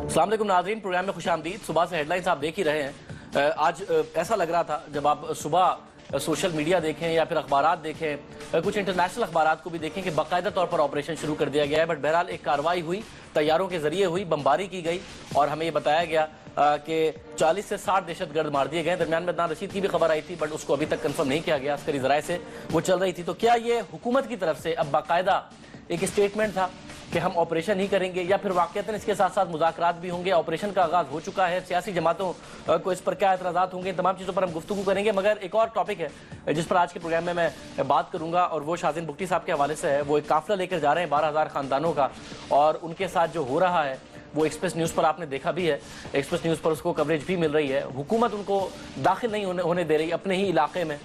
السلام علیکم ناظرین، پروگرام میں خوش آمدید۔ صبح سے ہیڈ لائنز آپ دیکھ ہی رہے ہیں۔ آج ایسا لگ رہا تھا جب آپ صبح سوشل میڈیا دیکھیں یا پھر اخبارات دیکھیں، کچھ انٹرنیشنل اخبارات کو بھی دیکھیں کہ باقاعدہ طور پر آپریشن شروع کر دیا گیا ہے، بٹ بہرحال ایک کارروائی ہوئی، طیاروں کے ذریعے ہوئی، بمباری کی گئی اور ہمیں یہ بتایا گیا کہ 40 سے 60 دہشت گرد مار دیے گئے۔ درمیان میں عدنان رشید کی بھی خبر آئی تھی، بٹ اس کو ابھی تک کنفرم نہیں کیا گیا، عسکری ذرائع سے وہ چل رہی تھی۔ تو کیا یہ حکومت کی طرف سے اب باقاعدہ ایک اسٹیٹمنٹ تھا کہ ہم آپریشن ہی کریں گے، یا پھر واقعتاً اس کے ساتھ ساتھ مذاکرات بھی ہوں گے؟ آپریشن کا آغاز ہو چکا ہے، سیاسی جماعتوں کو اس پر کیا اعتراضات ہوں گے؟ ان تمام چیزوں پر ہم گفتگو کریں گے، مگر ایک اور ٹاپک ہے جس پر آج کے پروگرام میں میں بات کروں گا، اور وہ شاذین بگٹی صاحب کے حوالے سے ہے۔ وہ ایک قافلہ لے کر جا رہے ہیں 12,000 خاندانوں کا، اور ان کے ساتھ جو ہو رہا ہے وہ ایکسپریس نیوز پر آپ نے دیکھا بھی ہے، ایکسپریس نیوز پر اس کو کوریج بھی مل رہی ہے۔ حکومت ان کو داخل نہیں ہونے دے رہی اپنے ہی علاقے میں۔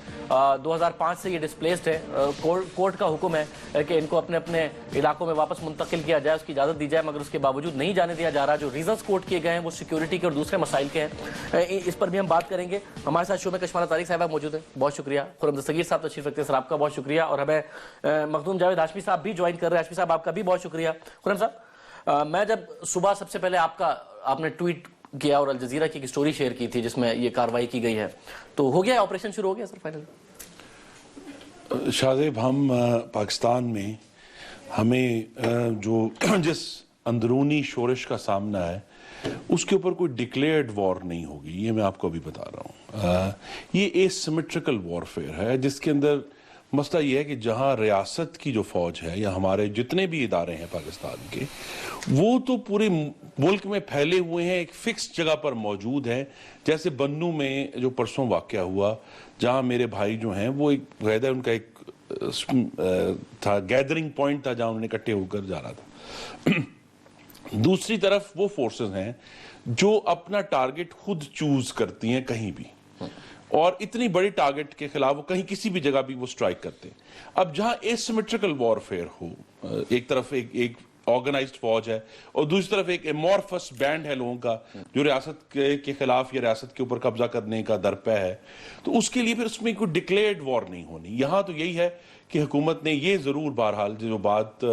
2005 سے یہ ڈسپلیسڈ ہے، کورٹ کا حکم ہے کہ ان کو اپنے اپنے علاقوں میں واپس منتقل کیا جائے، اس کی اجازت دی جائے، مگر اس کے باوجود نہیں جانے دیا جا رہا۔ جو ریزنز کوٹ کیے گئے ہیں وہ سیکیورٹی کے اور دوسرے مسائل کے ہیں، اس پر بھی ہم بات کریں گے۔ ہمارے ساتھ شو میں کشمالہ طارق صاحبہ موجود ہیں، بہت شکریہ۔ خرم دستگیر صاحب تشریف رکھتے ہیں، سر آپ کا بہت شکریہ۔ اور ہمیں مخدوم جاوید ہاشمی صاحب بھی جوائن کر رہے ہیں۔ ہاشمی صاحب آپ کا بھی بہت شکریہ۔ خرم صاحب، میں جب صبح سب سے پہلے آپ نے ٹویٹ کیا اور الجزیرہ کی ایک سٹوری شیئر کی تھی جس میں یہ کارروائی کی گئی ہے، تو ہو گیا آپریشن شروع ہو گیا سر فائنل؟ شاذیب، ہم پاکستان میں ہمیں جو جس اندرونی شورش کا سامنا ہے اس کے اوپر کوئی ڈکلیئرڈ وار نہیں ہوگی، یہ میں آپ کو ابھی بتا رہا ہوں۔ یہ ایسیمیٹرکل وارفیئر ہے جس کے اندر مسئلہ یہ ہے کہ جہاں ریاست کی جو فوج ہے یا ہمارے جتنے بھی ادارے ہیں پاکستان کے، وہ تو پورے ملک میں پھیلے ہوئے ہیں، ایک فکس جگہ پر موجود ہیں۔ جیسے بنو میں جو پرسوں واقعہ ہوا، جہاں میرے بھائی جو ہیں وہ ایک قاعدہ ان کا ایک تھا، گیدرنگ پوائنٹ تھا جہاں انہوں نے اکٹھے ہو کر جانا تھا۔ دوسری طرف وہ فورسز ہیں جو اپنا ٹارگٹ خود چوز کرتی ہیں کہیں بھی، اور اتنی بڑی ٹارگٹ کے خلاف وہ کہیں کسی بھی جگہ بھی وہ سٹرائک کرتے ہیں۔ اب جہاں ایسیمیٹرکل وارفیئر ہو، ایک طرف ایک آرگنائزڈ فوج ہے اور دوسری طرف ایک ایمورفس بینڈ ہے لوگوں کا جو ریاست کے خلاف یا ریاست کے اوپر قبضہ کرنے کا درپے ہے، تو اس کے لیے پھر اس میں کوئی ڈکلیئرڈ وار نہیں ہونی۔ یہاں تو یہی ہے کہ حکومت نے یہ ضرور بہرحال جو بات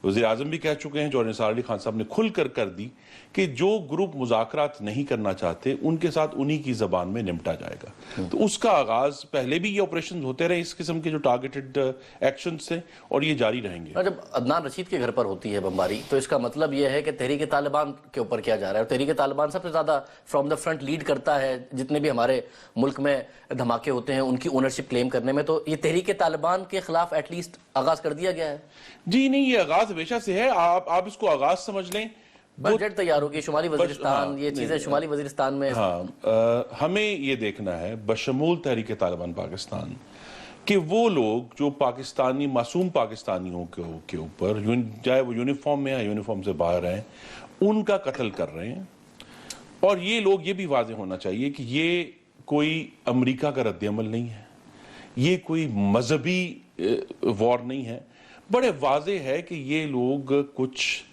وزیر اعظم بھی کہہ چکے ہیں، جو نثار علی خان صاحب نے کھل کر دی، کہ جو گروپ مذاکرات نہیں کرنا چاہتے ان کے ساتھ انہی کی زبان میں نمٹا جائے گا۔ تو اس کا آغاز، پہلے بھی یہ آپریشن ہوتے رہے اس قسم کے جو ٹارگیٹڈ ایکشنز سے، اور یہ جاری رہیں گے۔ جب عدنان رشید کے گھر پر ہوتی ہے بمباری تو اس کا مطلب یہ ہے کہ تحریک طالبان کے اوپر کیا جا رہا ہے، اور تحریک طالبان سب سے زیادہ فرام دا فرنٹ لیڈ کرتا ہے جتنے بھی ہمارے ملک میں دھماکے ہوتے ہیں ان کی اونرشپ کلیم کرنے میں۔ تو یہ تحریک طالبان کے خلاف ایٹ لیسٹ آغاز کر دیا گیا ہے؟ جی نہیں، یہ آغاز ہمیشہ سے ہے، آپ اس کو آغاز سمجھ لیں۔ بجٹ تیار ہوگی شمالی وزیرستان، یہ چیزیں شمالی وزیرستان میں۔ ہمیں یہ دیکھنا ہے بشمول تحریک طالبان پاکستان کہ وہ لوگ جو پاکستانی معصوم پاکستانیوں کے اوپر، چاہے وہ یونیفارم میں ہیں یونیفارم سے باہر ہیں، ان کا قتل کر رہے ہیں۔ اور یہ لوگ، یہ بھی واضح ہونا چاہیے کہ یہ کوئی امریکہ کا رد عمل نہیں ہے، یہ کوئی مذہبی وار نہیں ہے۔ بڑے واضح ہے کہ یہ لوگ کچھ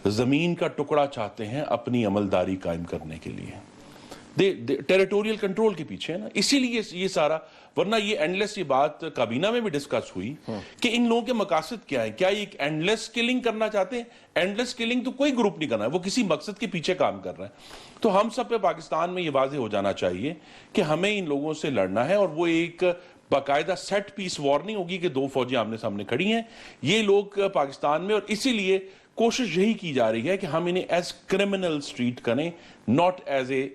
زمین کا ٹکڑا چاہتے ہیں اپنی عملداری قائم کرنے کے لیے، ٹیریٹوریل کنٹرول کے پیچھے ہے نا، اسی لیے یہ سارا، ورنہ یہ اینڈلیس، یہ بات کابینہ میں بھی ڈسکس ہوئی کہ ان لوگوں کے مقاصد کیا ہیں۔ کیا یہ ایک اینڈلیس کلنگ کرنا چاہتے ہیں؟ اینڈلیس کلنگ تو کوئی گروپ نہیں کرنا ہے، وہ کسی مقصد کے پیچھے کام کر رہا ہے۔ تو ہم سب پہ پاکستان میں یہ واضح ہو جانا چاہیے کہ ہمیں ان لوگوں سے لڑنا ہے، اور وہ ایک باقاعدہ سیٹ پیس وار نہیں ہوگی کہ دو فوجیں آمنے سامنے کھڑی ہیں۔ یہ لوگ پاکستان میں، اور اسی لیے کوشش یہی کی جا رہی ہے کہ ہم انہیں ایز کرمنلز ٹریٹ کریں، ناٹ ایز اے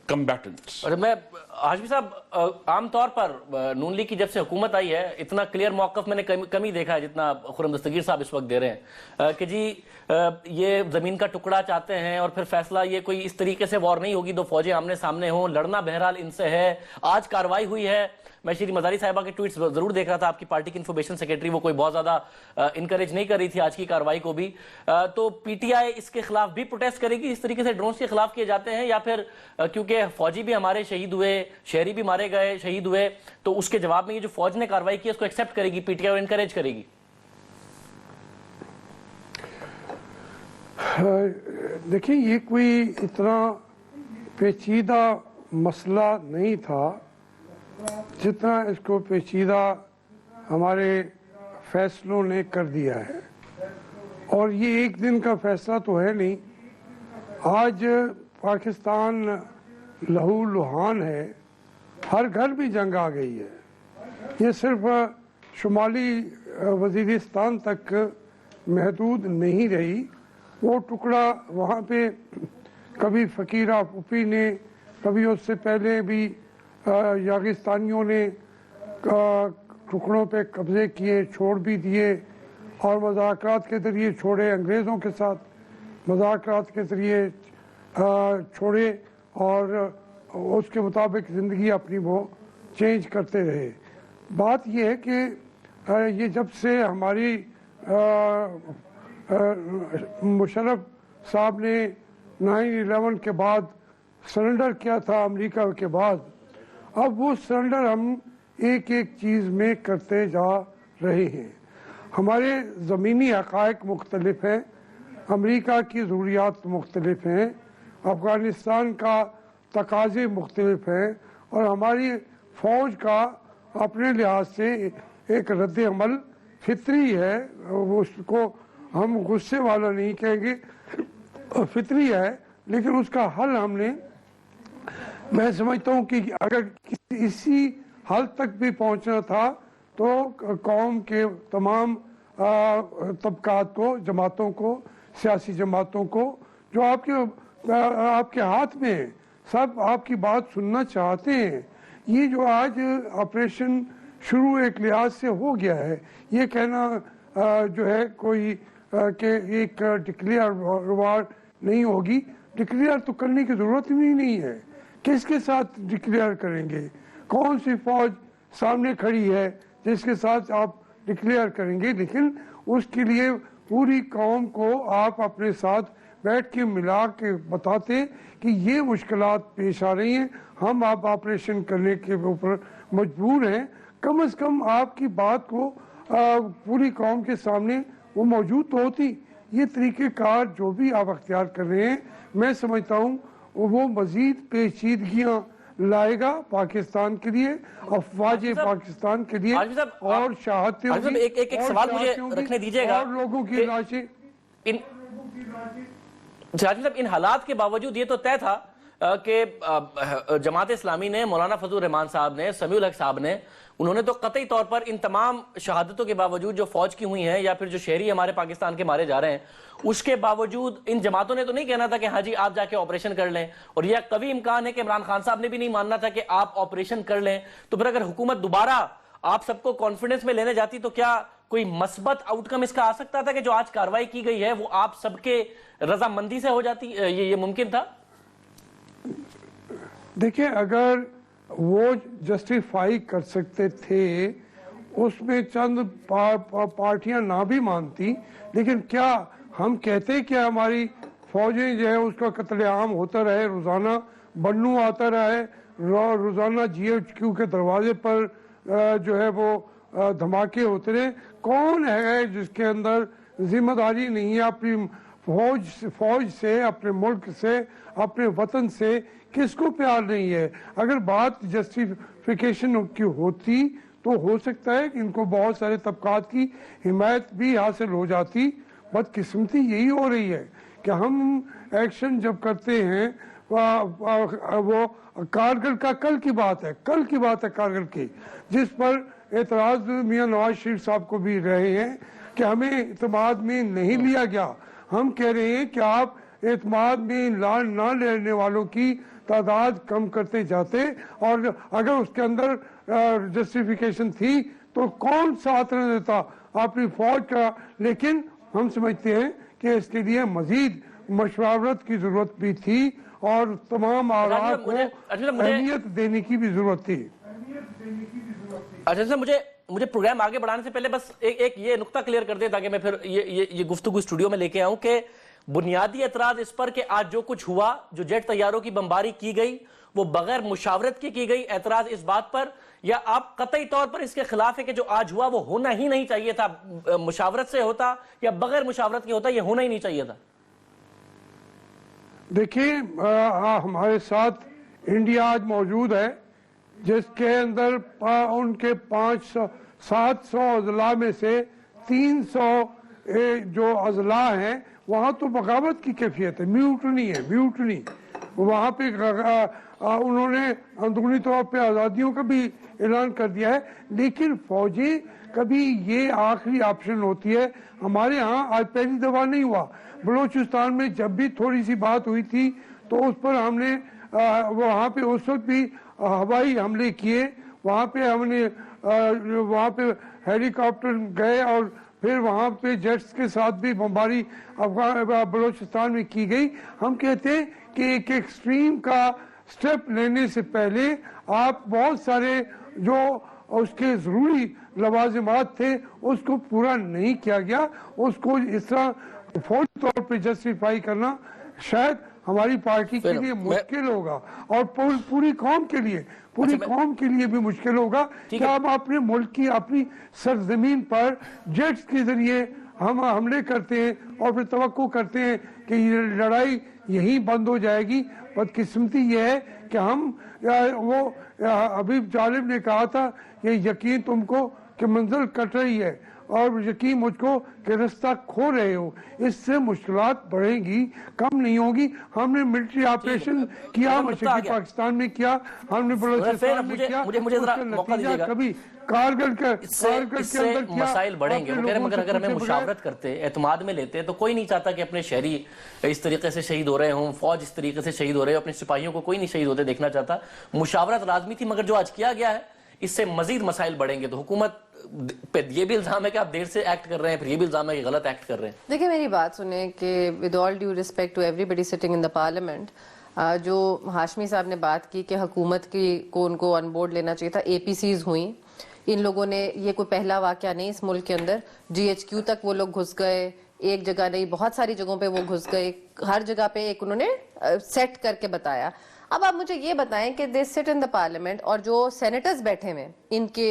کمبیٹنٹس۔ اور میں ہاشمی صاحب، عام طور پر نون لیگ کی جب سے حکومت آئی ہے اتنا کلیئر موقف میں نے کم ہی دیکھا ہے جتنا خرم دستگیر صاحب اس وقت دے رہے ہیں کہ جی یہ زمین کا ٹکڑا چاہتے ہیں، اور پھر فیصلہ یہ کوئی اس طریقے سے وار نہیں ہوگی، دو فوجیں آمنے سامنے ہوں، لڑنا بہرحال ان سے ہے۔ آج کارروائی ہوئی ہے، میں شیریں مزاری صاحبہ کے ٹویٹس ضرور دیکھ رہا تھا، آپ کی پارٹی کی انفارمیشن سیکریٹری وہ کوئی بہت زیادہ انکریج نہیں کر رہی تھی آج کی کارروائی کو بھی۔ تو پی ٹی آئی اس کے خلاف بھی پروٹیسٹ کرے گی اس طریقے سے ڈرونز کے خلاف کیے جاتے ہیں، یا پھر کیونکہ فوجی بھی ہمارے شہید ہوئے، شہری بھی مارے گئے، شہید ہوئے، تو اس کے جواب میں یہ جو فوج نے کارروائی کی اس کو ایکسیپٹ کرے گی پی ٹی آئی اور انکریج کرے گی؟ دیکھیں، یہ کوئی اتنا پیچیدہ مسئلہ نہیں تھا جتنا اس کو پیچیدہ ہمارے فیصلوں نے کر دیا ہے، اور یہ ایک دن کا فیصلہ تو ہے نہیں. آج پاکستان لہو لہان ہے، ہر گھر بھی جنگ آ گئی ہے. یہ صرف شمالی وزیرستان تک محدود نہیں رہی. وہ ٹکڑا وہاں پہ کبھی فقیرہ پھوپھی نے، کبھی اس سے پہلے بھی یاغستانیوں نے ٹکڑوں پہ قبضے کیے، چھوڑ بھی دیے، اور مذاکرات کے ذریعے چھوڑے، انگریزوں کے ساتھ مذاکرات کے ذریعے چھوڑے، اور اس کے مطابق زندگی اپنی وہ چینج کرتے رہے. بات یہ ہے کہ یہ جب سے ہماری مشرف صاحب نے 9/11 کے بعد سرنڈر کیا تھا امریکہ کے بعد، اب وہ سرنڈر ہم ایک ایک چیز میں کرتے جا رہے ہیں. ہمارے زمینی حقائق مختلف ہیں، امریکہ کی ضروریات مختلف ہیں، افغانستان کا تقاضے مختلف ہیں، اور ہماری فوج کا اپنے لحاظ سے ایک رد عمل فطری ہے. اس کو ہم غصے والا نہیں کہیں گے، فطری ہے، لیکن اس کا حل ہم نے، میں سمجھتا ہوں کہ اگر اسی حل تک بھی پہنچنا تھا تو قوم کے تمام طبقات کو، جماعتوں کو، سیاسی جماعتوں کو جو آپ کے ہاتھ میں ہیں، سب آپ کی بات سننا چاہتے ہیں. یہ جو آج آپریشن شروع ایک لحاظ سے ہو گیا ہے، یہ کہنا جو ہے کوئی کہ ایک ڈکلیئر وار نہیں ہوگی، ڈکلیئر تو کرنے کی ضرورت بھی نہیں ہے. کس کے ساتھ ڈکلیئر کریں گے؟ کون سی فوج سامنے کھڑی ہے جس کے ساتھ آپ ڈکلیئر کریں گے؟ لیکن اس کے لیے پوری قوم کو آپ اپنے ساتھ بیٹھ کے ملا کے بتاتے کہ یہ مشکلات پیش آ رہی ہیں، ہم آپ آپریشن کرنے کے اوپر مجبور ہیں. کم از کم آپ کی بات کو پوری قوم کے سامنے وہ موجود تو ہوتی. یہ طریقہ کار جو بھی آپ اختیار کر رہے ہیں، میں سمجھتا ہوں وہ مزید پیچیدگیاں لائے گا پاکستان کے لیے، افواج پاکستان کے لیے، اور چاہتے ہوگی ایک سوال مجھے رکھنے دیجیے گا. اور لوگوں کی لاشیں صاحب ان حالات کے باوجود یہ تو طے تھا کہ جماعت اسلامی نے، مولانا فضل الرحمان صاحب نے، سمیع الحق صاحب نے، انہوں نے تو قطعی طور پر ان تمام شہادتوں کے باوجود جو فوج کی ہوئی ہیں یا پھر جو شہری ہمارے پاکستان کے مارے جا رہے ہیں، اس کے باوجود ان جماعتوں نے تو نہیں کہنا تھا کہ ہاں جی آپ جا کے آپریشن کر لیں. اور یہ قوی امکان ہے کہ عمران خان صاحب نے بھی نہیں ماننا تھا کہ آپ آپریشن کر لیں. تو پھر اگر حکومت دوبارہ آپ سب کو کانفیڈنس میں لینے جاتی تو کیا کوئی مثبت آؤٹ کم اس کا آ سکتا تھا کہ جو آج کارروائی کی گئی ہے وہ آپ سب کے رضامندی سے ہو جاتی؟ یہ ممکن تھا؟ دیکھیں، اگر وہ جسٹیفائی کر سکتے تھے، اس میں چند پارٹیاں نہ بھی مانتی، لیکن کیا ہم کہتے کہ ہماری فوجیں جو ہے اس کا قتل عام ہوتا رہے، روزانہ بنو آتا رہے، روزانہ GHQ کے دروازے پر جو ہے وہ دھماکے ہوتے رہے؟ کون ہے جس کے اندر ذمہ داری نہیں ہے اپنی فوج سے، اپنے ملک سے، اپنے وطن سے؟ کس کو پیار نہیں ہے؟ اگر بات جسٹیفیکیشن کی ہوتی تو ہو سکتا ہے کہ ان کو بہت سارے طبقات کی حمایت بھی حاصل ہو جاتی. بدقسمتی یہی ہو رہی ہے کہ ہم ایکشن جب کرتے ہیں، وہ کارگل کا کل کی بات ہے کارگل کی، جس پر اعتراض میاں نواز شریف صاحب کو بھی رہے ہیں کہ ہمیں اعتماد میں نہیں لیا گیا. ہم کہہ رہے ہیں کہ آپ اعتماد میں نہ لینے والوں کی تعداد کم کرتے جاتے، اور اگر اس کے اندر جسٹیفیکیشن تھی تو کون ساتھ نہ دیتا اپنی فوج کا. لیکن ہم سمجھتے ہیں کہ اس کے لیے مزید مشاورت کی ضرورت بھی تھی، اور تمام آراء کو اہمیت دینے کی بھی ضرورت تھی. اچھا صاحب، مجھے پروگرام آگے بڑھانے سے پہلے بس ایک یہ نقطہ کلیئر کر دیں تاکہ میں پھر یہ گفتگو اسٹوڈیو میں لے کے آؤں کہ بنیادی اعتراض اس پر کہ آج جو کچھ ہوا، جو جیٹ طیاروں کی بمباری کی گئی وہ بغیر مشاورت کی گئی، اعتراض اس بات پر، یا آپ قطعی طور پر اس کے خلاف ہے کہ جو آج ہوا وہ ہونا ہی نہیں چاہیے تھا؟ مشاورت سے ہوتا یا بغیر مشاورت کے ہوتا، یہ ہونا ہی نہیں چاہیے تھا. دیکھیں، ہمارے ساتھ انڈیا آج موجود ہے جس کے اندر ان کے 700 اضلاع میں سے 300 जो अजला हैं वहाँ तो बगावत की कैफियत है, म्यूटनी है, म्यूटनी। वहाँ पे उन्होंने अंदरूनी तौर पे आज़ादियों का भी ऐलान कर दिया है, लेकिन फौजें कभी ये आखिरी ऑप्शन होती है। हमारे यहाँ आज पहली दफा नहीं हुआ, बलूचिस्तान में जब भी थोड़ी सी बात हुई थी तो उस पर हमने वहाँ पे उस वक्त भी हवाई हमले किए, वहाँ पे हमने वहाँ पे हेलीकॉप्टर गए और फिर वहाँ पे जेट्स के साथ भी बमबारी बलूचिस्तान में की गई। हम कहते हैं कि एक एक्सट्रीम का स्टेप लेने से पहले आप बहुत सारे जो उसके ज़रूरी लवाजिमात थे उसको पूरा नहीं किया गया, उसको इस तरह फौरी तौर पे जस्टिफाई करना शायद हमारी पार्टी के लिए मुश्किल होगा और पूरी कौम के लिए, पूरी कौम के लिए भी मुश्किल होगा कि हम अपने मुल्क की अपनी सरजमीन पर जेट्स के जरिए हम हमले करते हैं और फिर तवक्को करते हैं कि ये लड़ाई यहीं बंद हो जाएगी। बदकिस्मती ये है कि हम वो अभी जालिब ने कहा था ये यकीन तुमको कि मंजिल कट रही है और यकीन मुझको कि रास्ता खो रहे हो। इससे मुश्किलात बढ़ेंगी, कम नहीं होगी। हमने मिलिट्री ऑपरेशन किया, मशरकी पाकिस्तान में किया, हमने बलूचिस्तान में किया, नतीजा कभी कारगिल के अंदर किया। मसाइल बढ़ेंगे मगर अगर हमें मुशावरत करते, एतमाद में लेते तो कोई नहीं चाहता कि अपने शहरी इस तरीके से शहीद हो रहे हों, फौज इस तरीके से शहीद हो रहे हो, अपने सिपाहियों को कोई नहीं शहीद होते देखना चाहता। मुशावरत लाजमी थी, मगर जो आज किया गया है इससे मजीद मसाइल बढ़ेंगे। तो हुकूमत पे ये भी इल्जाम है कि आप देर से एक्ट कर रहे हैं, फिर ये भी इल्जाम है कि गलत एक्ट कर रहे हैं। देखिए मेरी बात सुने कि with all due respect to everybody sitting in the parliament, जो हाशमी साहब ने बात की कि हुकूमत को उनको ऑन बोर्ड लेना चाहिए था, एपीसीज हुई, इन लोगों ने, ये कोई पहला वाकया नहीं इस मुल्क के अंदर, जीएचक्यू तक वो लोग घुस गए, एक जगह नहीं बहुत सारी जगहों पे वो घुस गए, हर जगह पे एक उन्होंने सेट करके बताया। अब आप मुझे ये बताएं कि they sit in the parliament और जो सेनेटर्स बैठे हुए इनके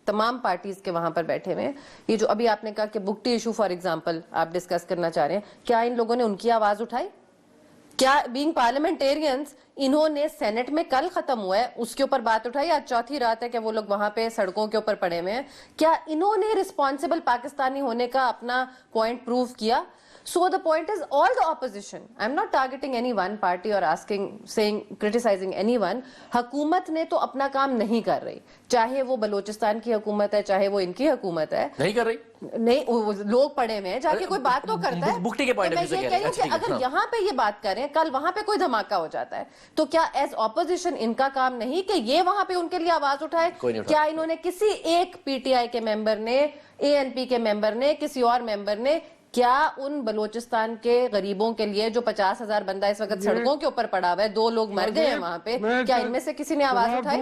तमाम पार्टीज के वहां पर बैठे हुए, ये जो अभी आपने कहा कि बुकटी इशू फॉर एग्जांपल आप डिस्कस करना चाह रहे हैं, क्या इन लोगों ने उनकी आवाज उठाई? क्या बीइंग पार्लियामेंटेरियंस इन्होंने सेनेट में कल खत्म हुआ है उसके ऊपर बात उठाई? आज चौथी रात है कि वो लोग वहां पे सड़कों के ऊपर पड़े हुए हैं। क्या इन्होंने रिस्पॉन्सिबल पाकिस्तानी होने का अपना पॉइंट प्रूव किया? So the point is all the opposition, I'm not targeting any one party or criticizing anyone, हुकूमत ने तो अपना काम नहीं कर रही, चाहे वो बलूचिस्तान की हुकूमत है चाहे वो इनकी हुकूमत है, नहीं कर रही, नहीं लोग पड़े हुए हैं, जाके कोई बात तो करता है। बुकटी के पॉइंट मैं ये कह रही हूँ कि अगर यहाँ पे ये बात करें, कल वहां पे कोई धमाका हो जाता है, तो क्या एज ऑपोजिशन इनका काम नहीं कि ये वहां पे उनके लिए आवाज उठाए? क्या इन्होंने किसी एक पीटीआई के मेंबर ने, एएनपी के मेंबर ने, किसी और मेंबर ने क्या उन बलूचिस्तान के गरीबों के लिए जो 50,000 बंदा इस वक्त सड़कों के ऊपर पड़ा हुआ है, 2 लोग मर गए हैं वहां पे, क्या इनमें से किसी ने आवाज उठाई?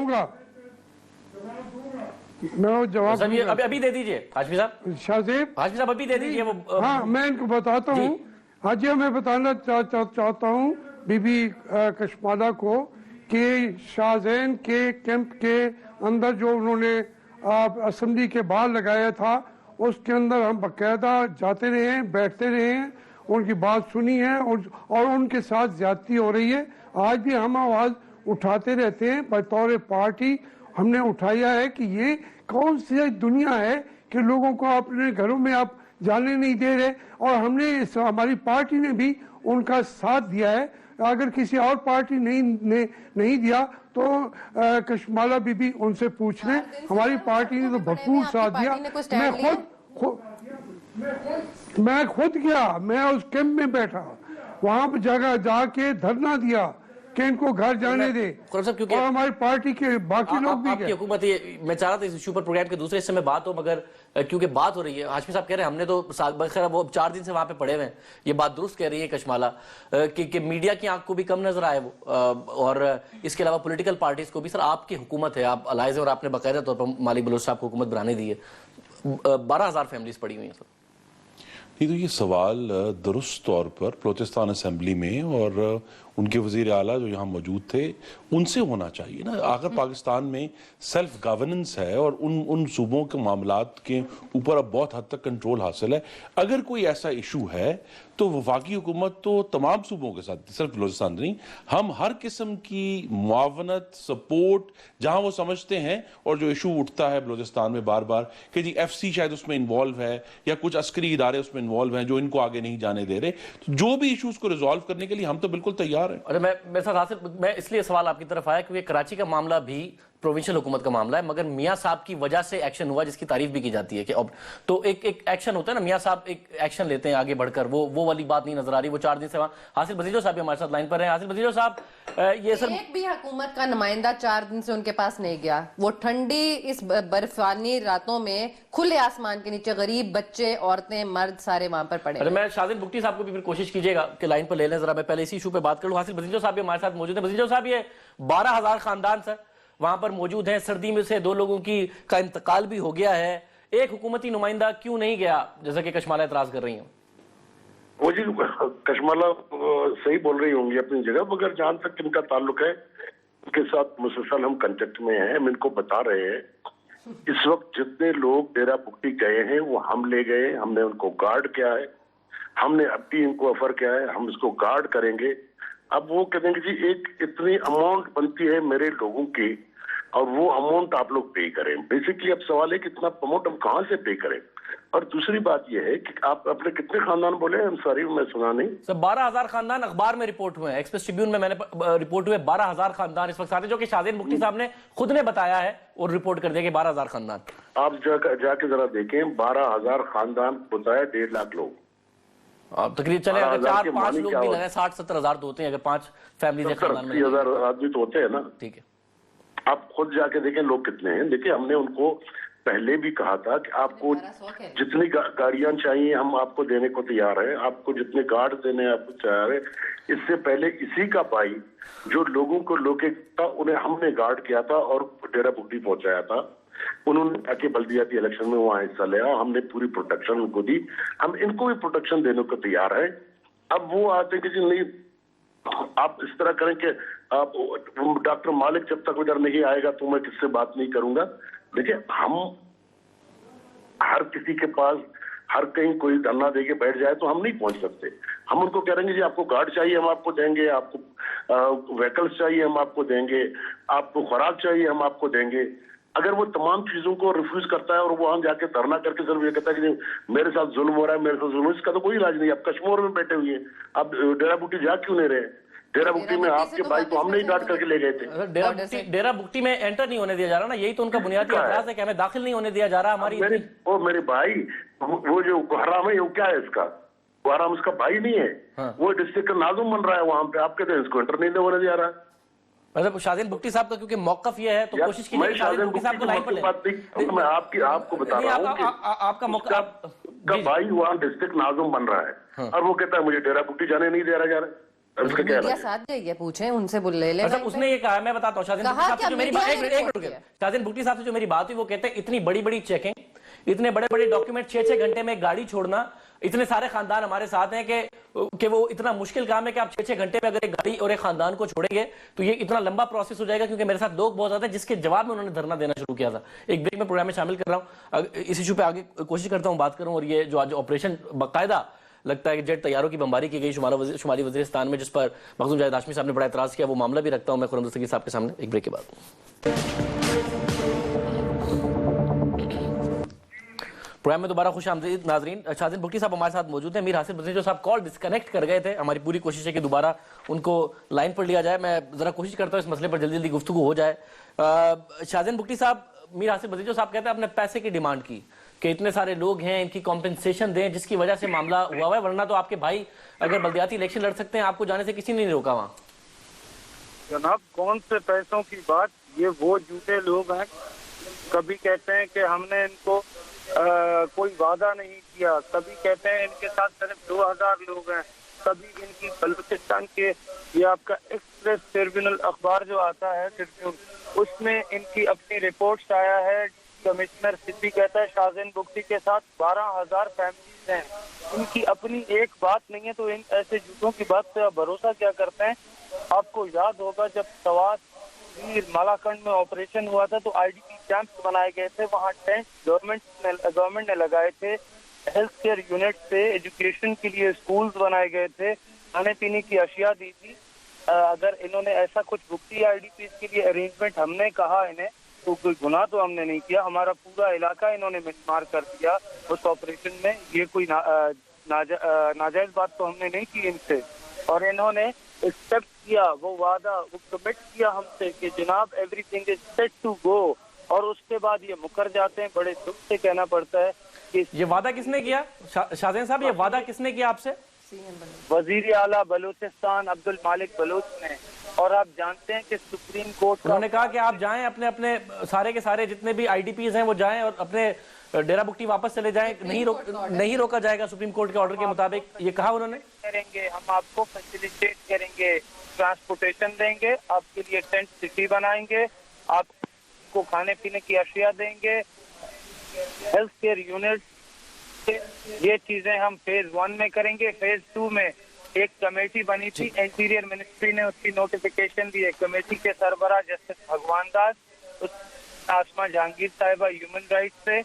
मैं जवाब अभी दे दीजिए हाशमी साहब, शाहजेब हाशमी साहब अभी दे दीजिए वो। हाँ मैं इनको बताता हूँ। आज मैं बताना चाहता हूँ बीबी कशमाला को कि शाहजैन के कैंप के अंदर जो उन्होंने असेंबली के बाहर लगाया था उसके अंदर हम बाकायदा जाते रहे हैं, बैठते रहे हैं, उनकी बात सुनी है और उनके साथ ज्यादती हो रही है। आज भी हम आवाज उठाते रहते हैं, बतौर पार्टी हमने उठाया है कि ये कौन सी दुनिया है कि लोगों को अपने घरों में आप जाने नहीं दे रहे, और हमने हमारी पार्टी ने भी उनका साथ दिया है। अगर किसी और पार्टी नहीं दिया तो कशमाला बीबी उनसे पूछ लें, हमारी पार्टी ने तो भरपूर साथ दिया। मैं खुद गया, मैं उस कैंप में बैठा, वहां पर जगह जाके धरना दिया कि इनको घर जाने दे, और हमारी पार्टी के बाकी लोग भी आपकी हुकूमत ये, मैं चाह रहा था इस इशू पर प्रोग्राम के दूसरे हिस्से में बात हो, मगर क्योंकि बात हो रही है, हाशमी साहब कह रहे हैं हमने तो बखैर वो 4 दिन से वहां पे पड़े हुए हैं, ये बात दुरुस्त कह रही है कशमाला कि मीडिया की आंख को भी कम नजर आए वो, और इसके अलावा पॉलिटिकल पार्टीज को भी। सर आपकी हुकूमत है, आप अलाइज हैं और आपने बाकायदा तौर पर मालिक बलोच साहब को हुकूमत बनाने दी है, 12,000 फैमिलीज पड़ी हुई हैं सर। नहीं तो ये सवाल दुरुस्त तौर पर बलूचिस्तान असेंबली में और उनके वज़ीर आला जो यहाँ मौजूद थे उनसे होना चाहिए ना। आखिर पाकिस्तान में सेल्फ गवर्नेंस है और उन सूबों के मामलात के ऊपर अब बहुत हद तक कंट्रोल हासिल है। अगर कोई ऐसा इशू है तो वफाकी हुकूमत तो तमाम सूबों के साथ, सिर्फ बलूचिस्तान नहीं, हम हर किस्म की मुआवनत, सपोर्ट जहाँ वो समझते हैं, और जो इशू उठता है बलूचिस्तान में बार बार कि जी FC शायद उसमें इन्वॉल्व है या कुछ अस्करी इदारे उसमें इन्वॉल्व हैं जो इनको आगे नहीं जाने दे रहे, तो जो भी इशूज को रिजॉल्व करने के लिए हम तो बिल्कुल तैयार हैं। अरे मेरे साथ हासिल, मैं इसलिए सवाल आपकी तरफ आया क्योंकि कराची का मामला भी प्रोविंशियल हुकूमत का मामला है, मगर मियाँ साहब की वजह से एक्शन हुआ जिसकी तारीफ भी की जाती है कि अब तो एक एक्शन होता है ना, मियाँ साहब एक एक्शन लेते हैं आगे बढ़कर, वो वाली बात नहीं नजर आ रही। वो 4 दिन से वहाँ हासिल बजीजो साहब भी हमारे साथ लाइन पर हैं। हासिल बजीजो साहब, ये सर एक भी हुकूमत का नुमाइंदा 4 दिन से उनके पास नहीं गया। वो ठंडी इस बर्फानी रातों में खुले आसमान के नीचे गरीब बच्चे, औरतें, मर्द सारे वहां पर पड़े। अरे मैं शाजिन बुगटी साहब को भी फिर कोशिश कीजिएगा कि लाइन पर ले लें जरा। मैं पहले इसी इशू पे बात कर लूं। हासिल बजीजो साहब भी हमारे साथ मौजूद है। बजीजो साहब, ये 12,000 खानदान सर वहां पर मौजूद हैं। सर्दी में से 2 लोगों का इंतकाल भी हो गया है। एक हुकूमती नुमाइंदा क्यों नहीं गया, जैसा कि कशमाला एतराज कर रही हैं? वो जी कशमाला सही बोल रही होंगी अपनी जगह, मगर जहां तक इनका ताल्लुक है उनके साथ मुसलसल हम कंटेक्ट में हैं। हम इनको बता रहे हैं इस वक्त जितने लोग डेरा बुगटी गए हैं वो हम ले गए, हमने उनको गार्ड किया है, हमने अब भी इनको ऑफर किया है हम इसको गार्ड करेंगे। अब वो कहेंगे जी एक इतनी अमाउंट बनती है मेरे लोगों की और वो अमाउंट आप लोग पे करें। बेसिकली अब सवाल है कि इतना अमाउंट हम कहाँ से पे करें। और दूसरी बात ये है कि आप अपने कितने खानदान बोले, I'm sorry मैं सुना नहीं सर। 12,000 खानदान अखबार में रिपोर्ट हुए हैं, एक्सप्रेस ट्रिब्यून में मैंने रिपोर्ट हुए 12,000 खानदान इस वक्त आते, जो कि शाजिन बुगटी साहब ने खुद ने बताया है और रिपोर्ट कर दिया कि 12,000 खानदान। आप जाके जरा देखें, 12,000 खानदान होता है 1.5 लाख लोग। तकरीबन चले अगर 4-5 लोग भी लगे 60-70 हजार तो होते हैं, अगर 5 फैमिली 70-80 आदमी तो होते हैं ना। ठीक है, आप खुद जाके देखें लोग कितने हैं। देखिए हमने उनको पहले भी कहा था कि आपको जितनी गाड़ियां चाहिए हम आपको देने को तैयार है, आपको जितने गार्ड देने आपको तैयार है। इससे पहले इसी का भाई जो लोगों को लोकेट था उन्हें हमने गार्ड किया था और डेरा बुगटी पहुंचाया था। उन्होंने आके बल्दियाती इलेक्शन में वहां हिस्सा लिया, हमने पूरी प्रोटेक्शन उनको दी, हम इनको भी प्रोटेक्शन देने को तैयार है। अब वो आते कि जी नहीं आप इस तरह करें कि आप डॉक्टर मालिक जब तक उधर नहीं आएगा तो मैं किससे बात नहीं करूंगा। देखिए हम हर किसी के पास हर कहीं कोई धरना देके बैठ जाए तो हम नहीं पहुंच सकते। हम उनको कह रहे जी आपको गार्ड चाहिए हम आपको देंगे, आपको व्हीकल्स चाहिए हम आपको देंगे, आपको खुराक चाहिए हम आपको देंगे। अगर वो तमाम चीजों को रिफ्यूज करता है और वो वहां जाके धरना करके सिर्फ ये कहता है कि मेरे साथ जुल्म हो रहा है, मेरे साथ जुल्म, इसका तो कोई इलाज नहीं। आप कश्मीर में बैठे हुए हैं, आप डेरा बुगटी जा क्यों नहीं रहे? डेरा बुगटी में आपके भाई तो हमने ही गार्ड करके ले गए थे। डेरा बुगटी में एंटर नहीं होने दिया जा रहा ना, यही तो उनका बुनियादी एतराज है कि हमें दाखिल नहीं होने दिया जा रहा। हमारी मेरे भाई वो जो गुहराम है वो क्या है इसका? गुहराम उसका भाई नहीं है, वो डिस्ट्रिक्ट का नाज़ुम बन रहा है वहां पे। आप कहते हैं इसको एंटर नहीं होने दिया रहा। मतलब शाजिन बुगटी साहब का क्योंकि मौकफ ये है तो कोशिश कीजिए शाजिन बुगटी साहब को लाइन पर ले। मैं आपको बता रहा हूँ कि आपका मौका का भाई वहाँ डिस्ट्रिक्ट नाज़ुम बन रहा है और वो कहता है मुझे डेरा बुगटी जाने नहीं दे रहा जा रहा। उसका क्या है? साथ जाइए, पूछें उनसे, ले ले। उसने ये कहा, मैं बताता हूँ शाजिन बुगटी साहब से जो मेरी बात, शाजिन बुगटी साहब से जो मेरी बात हुई वो कहते हैं इतनी बड़ी बड़ी चेकिंग, इतने बड़े बड़े डॉक्यूमेंट, 6-6 घंटे में गाड़ी छोड़ना, इतने सारे खानदान हमारे साथ हैं कि वो इतना मुश्किल काम है कि आप 6-6 घंटे में अगर एक गाड़ी और एक खानदान को छोड़ेंगे तो ये इतना लंबा प्रोसेस हो जाएगा। क्योंकि मेरे साथ लोग बहुत ज्यादा हैं जिसके जवाब में उन्होंने धरना देना शुरू किया था। एक ब्रेक में प्रोग्राम में शामिल कर रहा हूँ, इस इशू पे आगे कोशिश करता हूँ बात करूँ। और ये जो आज ऑपरेशन बाकायदा लगता है कि जेट तैयारों की बमबारी की गई शुमाली वजीरिस्तान में, जिस पर मखदूम जावेद हाशमी साहब ने बड़ा एतराज किया, वो मामला भी रखता हूँ मैं खुर्रम दस्तगीर साहब के सामने एक ब्रेक के बाद। प्रोग्राम में दोबारा खुश आमदीद नाजरीन। शाजिन बुगटी साहब हमारे साथ मौजूद हैं। मीर हासिल बजीजो साहब कॉल डिस्कनेक्ट कर गए थे, हमारी पूरी कोशिश है कि दोबारा उनको लाइन पर लिया जाए। मैं जरा कोशिश करता हूँ इस मसले पर जल्दी जल्दी गुफ्तगू हो जाए। शाजिन बुगटी साहब, मीर हासिल बजीजो साहब कहते हैं आपने पैसे की डिमांड की कि इतने सारे लोग हैं इनकी कॉम्पेंसेशन दें जिसकी वजह से मामला हुआ है, वरना तो आपके भाई अगर बल्दियाती इलेक्शन लड़ सकते हैं, आपको जाने से किसी ने नहीं रोका वहाँ। जनाब कौन से पैसों की बात, ये वो झूठे लोग हैं। कभी कहते हैं कि हमने इनको कोई वादा नहीं किया, कभी कहते हैं इनके साथ सिर्फ 2000 लोग हैं, कभी इनकी बलूचिस्तान के ये आपका एक्सप्रेस ट्रिब्यूनल अखबार जो आता है ट्रिब्यून, उसमें इनकी अपनी रिपोर्ट्स आया है कमिश्नर सिद्दी कहता है शाहजेन बुख्ती के साथ 12,000 फैमिलीज हैं, इनकी अपनी एक बात नहीं है, तो इन ऐसे झूठों की बात पे आप भरोसा क्या करते हैं? आपको याद होगा जब सवात मालाखंड में ऑपरेशन हुआ था तो आईडीपी कैंप्स बनाए गए थे, वहाँ टेंट गवर्नमेंट ने लगाए थे, हेल्थ केयर यूनिट से एजुकेशन के लिए स्कूल्स बनाए गए थे, खाने पीने की अशिया दी थी। अगर इन्होंने ऐसा कुछ भुगती आईडीपी के लिए अरेंजमेंट, हमने कहा इन्हें, तो कोई गुनाह तो हमने नहीं किया, हमारा पूरा इलाका इन्होंने मिसमार कर दिया उस ऑपरेशन में, ये कोई नाजायज बात तो हमने नहीं की इनसे। और इन्होंने एक्सेप्ट किया वो वादा, वो कमिट किया हमसे कि जनाब everything is set to go, और उसके बाद ये मुकर जाते हैं। बड़े दुख से कहना पड़ता है कि ये वादा किसने किया? शाहजेन साहब, ये वादा किसने किया आपसे? वजीर आला बलूचिस्तान अब्दुल मालिक बलूच ने। और आप जानते हैं कि सुप्रीम कोर्ट उन्होंने कहा कि आप जाएं, अपने अपने सारे के सारे जितने भी आईडीपीज हैं वो जाएं और अपने डेरा बुक्टी वापस चले जाएं, नहीं रोका जाएगा सुप्रीम कोर्ट के ऑर्डर के मुताबिक, ये कहा उन्होंने। करेंगे, हम आपको फैसिलिटेट करेंगे, ट्रांसपोर्टेशन देंगे, आपके लिए टेंट सिटी बनाएंगे, आपको खाने पीने की अशिया देंगे, हेल्थ केयर यूनिट, ये चीजें हम फेज 1 में करेंगे। फेज 2 में एक कमेटी बनी थी, इंटीरियर मिनिस्ट्री ने उसकी नोटिफिकेशन दी है, कमेटी के सरबराह जस्टिस भगवान दास, आसमा जहांगीर साहिबा ह्यूमन राइट से,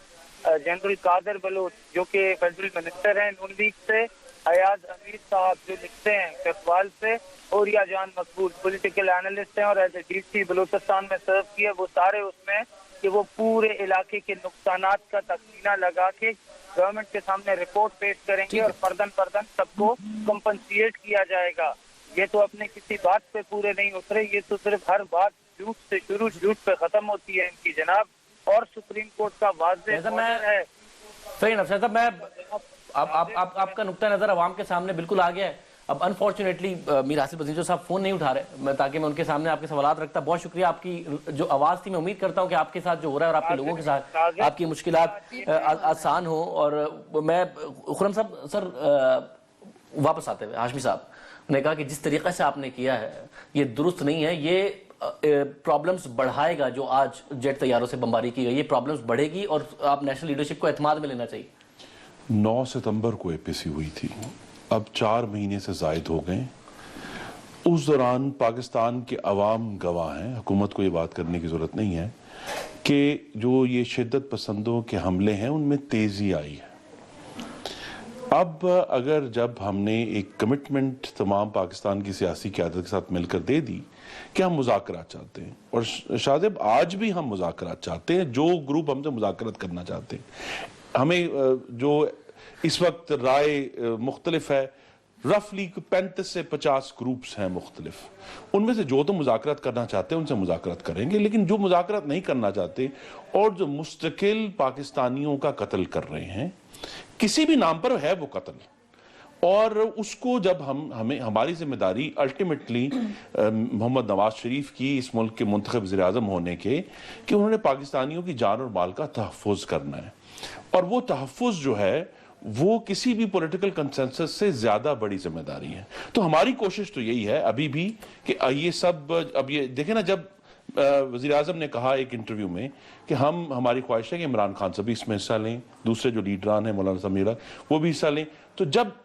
जनरल कादर बलोच जो कि फेडरल मिनिस्टर हैं नून लीग से, अयाज अमीर साहब जो लिखते हैं ककवाल से, और या जान मकबूल पॉलिटिकल एनालिस्ट हैं और एज ए डीसी बलूचिस्तान में सर्व किया, वो सारे उसमें कि वो पूरे इलाके के नुकसानात का तखमीना लगा के गवर्नमेंट के सामने रिपोर्ट पेश करेंगे और फर्दन सबको कंपनसेट किया जाएगा। ये तो अपने किसी बात पे पूरे नहीं उतरे, ये तो सिर्फ हर बात झूठ से शुरू, झूठ पे खत्म होती है इनकी जनाब। और सुप्रीम कोर्ट का वाज़ेह ऑर्डर है। सही साहब, मैं आपका नुक्ता नजर अवाम के सामने बिल्कुल आ गया है। अब अनफॉर्चुनेटली मीर हासिल बजीजो साहब फोन नहीं उठा रहे, ताकि मैं उनके सामने आपके सवालात रखता। बहुत शुक्रिया, आपकी जो आवाज़ थी, मैं उम्मीद करता हूँ कि आपके साथ जो हो रहा है और आपके लोगों के साथ आपकी मुश्किलात आसान हो। और मैं खुरम साहब सर वापस आते हुए हाशमी साहब ने कहा कि जिस तरीके से आपने किया है ये दुरुस्त नहीं है, ये प्रॉब्लम्स बढ़ाएगा। जो आज जेट तैयारों से बमबारी की गई, ये प्रॉब्लम्स बढ़ेगी और आप नेशनल लीडरशिप को एतमाद में लेना चाहिए। 9 सितंबर को एपीसी हुई थी, अब 4 महीने से जायद हो गए। उस दौरान पाकिस्तान के अवाम गवाह हैं, हुकूमत को ये बात करने की ज़रूरत नहीं है कि जो ये शिद्दत पसंदों के हमले हैं उनमें तेज़ी आई है। अब अगर जब हमने एक कमिटमेंट तमाम पाकिस्तान की सियासी क़यादत के साथ मिलकर दे दी कि हम मुज़ाकरात चाहते हैं, और शाहजेब आज भी हम मुज़ाकरात चाहते हैं, जो ग्रुप हमसे मुज़ाकरात करना चाहते हैं, हमें जो इस वक्त राय मुख्तलिफ है, रफली 35 से 50 ग्रुप्स हैं मुख्तलिफ, उनमें से जो तो मुज़ाकरात करना चाहते हैं उनसे मुज़ाकरात करेंगे, लेकिन जो मुज़ाकरात नहीं करना चाहते और जो मुस्तकिल पाकिस्तानियों का कत्ल कर रहे हैं, किसी भी नाम पर है वो कत्ल, और उसको जब हमें हमारी जिम्मेदारी अल्टीमेटली मोहम्मद नवाज शरीफ की इस मुल्क के मुंतखब वज़ीर आज़म होने के कि उन्होंने पाकिस्तानियों की जान और माल का तहफ़्फ़ुज़ करना है, और वो तहफ़्फ़ुज़ जो है वो किसी भी पॉलिटिकल कंसेंसस से ज्यादा बड़ी जिम्मेदारी है। तो हमारी कोशिश तो यही है अभी भी कि ये सब, अब ये देखें ना, जब वज़ीर आज़म ने कहा एक इंटरव्यू में कि हमारी ख्वाहिश है कि इमरान खान सभी इसमें हिस्सा लें, दूसरे जो लीडरान हैं मौलाना समीरा वो भी हिस्सा लें, तो जब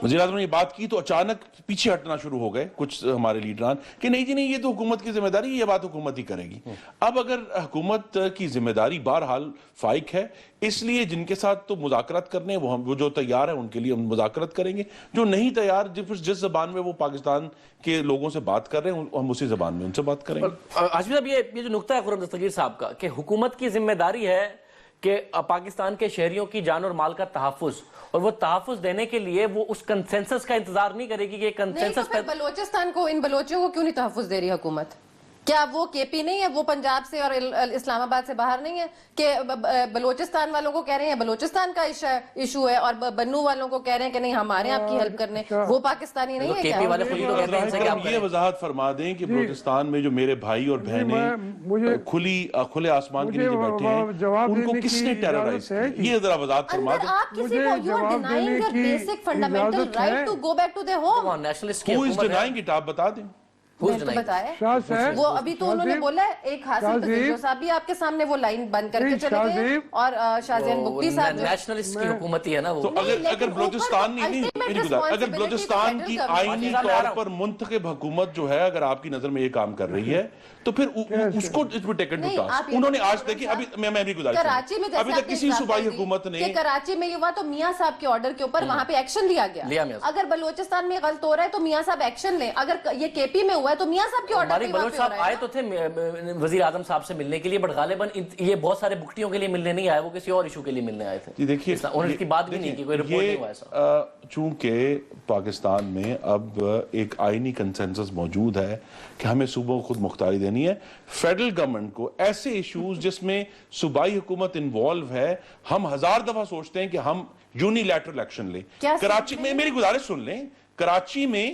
वज़ीर आज़म ने ये बात की तो अचानक पीछे हटना शुरू हो गए कुछ हमारे लीडरान कि नहीं जी नहीं, ये तो हुकूमत की जिम्मेदारी, ये बात हुकूमत ही करेगी। अब अगर हुकूमत की जिम्मेदारी बहरहाल फाइक है, इसलिए जिनके साथ तो मुज़ाकरात करने वो जो तैयार है उनके लिए हम मुज़ाकरात करेंगे, जो नहीं तैयार जिस ज़बान में वो पाकिस्तान के लोगों से बात कर रहे हैं हम उसी ज़बान में उनसे बात करेंगे। हाशमी साहब, ये जो नुक्ता है खुर्रम दस्तगीर साहब का कि हुकूमत की जिम्मेदारी है कि पाकिस्तान के शहरियों की जान और माल का तहफ़्फ़ुज़, और वो तहफ़्फ़ुज़ देने के लिए वो उस कंसेंसस का इंतजार नहीं करेगी कि कंसेंसस पे बलोचिस्तान को, इन बलोचियों को क्यों नहीं तहफ़्फ़ुज़ दे रही हुकूमत? क्या वो केपी नहीं है, वो पंजाब से और इस्लामाबाद से बाहर नहीं है कि बलोचिस्तान वालों को कह रहे हैं बलोचिस्तान का इशू है और बन्नू वालों को कह रहे हैं कि नहीं हमारे आपकी हेल्प करने, वो पाकिस्तानी नहीं है क्या? ये वजाहत फरमा दें कि बलूचिस्तान में जो मेरे भाई और बहनें खुले आसमान के नीचे बैठे हैं, उनको किसने टेरराइज किया? ये जरा वजाहत फरमा दें। आप किसी को you are denying their basic fundamental right to go back to their home. Who is denying it? आप बता दें। शाह साहब, वो अभी तो उन्होंने बोला है एक हासिल पजीर साहब भी आपके सामने वो लाइन बंद करके चले गए और शाहजेन बुक्ती साहब नेशनलिस्ट की हुकूमत ही है ना वो। तो अगर बलोचिस्तान अगर बलोचिस्तान की आईनी तौर पर मुंतखब हुकूमत जो है अगर आपकी नजर में ये काम कर रही है तो फिर उसको टेकन टू टास्क। उन्होंने आज देखिए अभी मैं भी गुजारिश कराची में अभी तक किसी सूबाई हुकूमत ने कराची में ये हुआ तो मियां साहब के ऑर्डर के ऊपर वहां पे एक्शन लिया गया। अगर बलोचिस्तान में गलत हो रहा है तो मियां साहब एक्शन लें। अगर ये केपी में हुआ है तो मियां साहब के ऑर्डर पे बलोच साहब आए तो थे वजीर आजम साहब से मिलने के लिए, बट गालिबन ये बहुत सारे बुकटियों के लिए मिलने नहीं आए, वो किसी और इशू के लिए मिलने आए थे। देखिए उन्होंने इसकी बात भी नहीं की, कोई रिपोर्ट नहीं हुआ ऐसा। चूंकि पाकिस्तान में अब एक आईनी कंसेंसस मौजूद है कि हमें सूबों को खुद मुख्तारी देनी है, फेडरल गवर्नमेंट को ऐसे इश्यूज जिसमें सूबाई हुकूमत इन्वॉल्व है हम 1000 दफा सोचते हैं कि हम यूनिलैटरल एक्शन लें। कराची में मेरी गुजारिश सुन लें, कराची में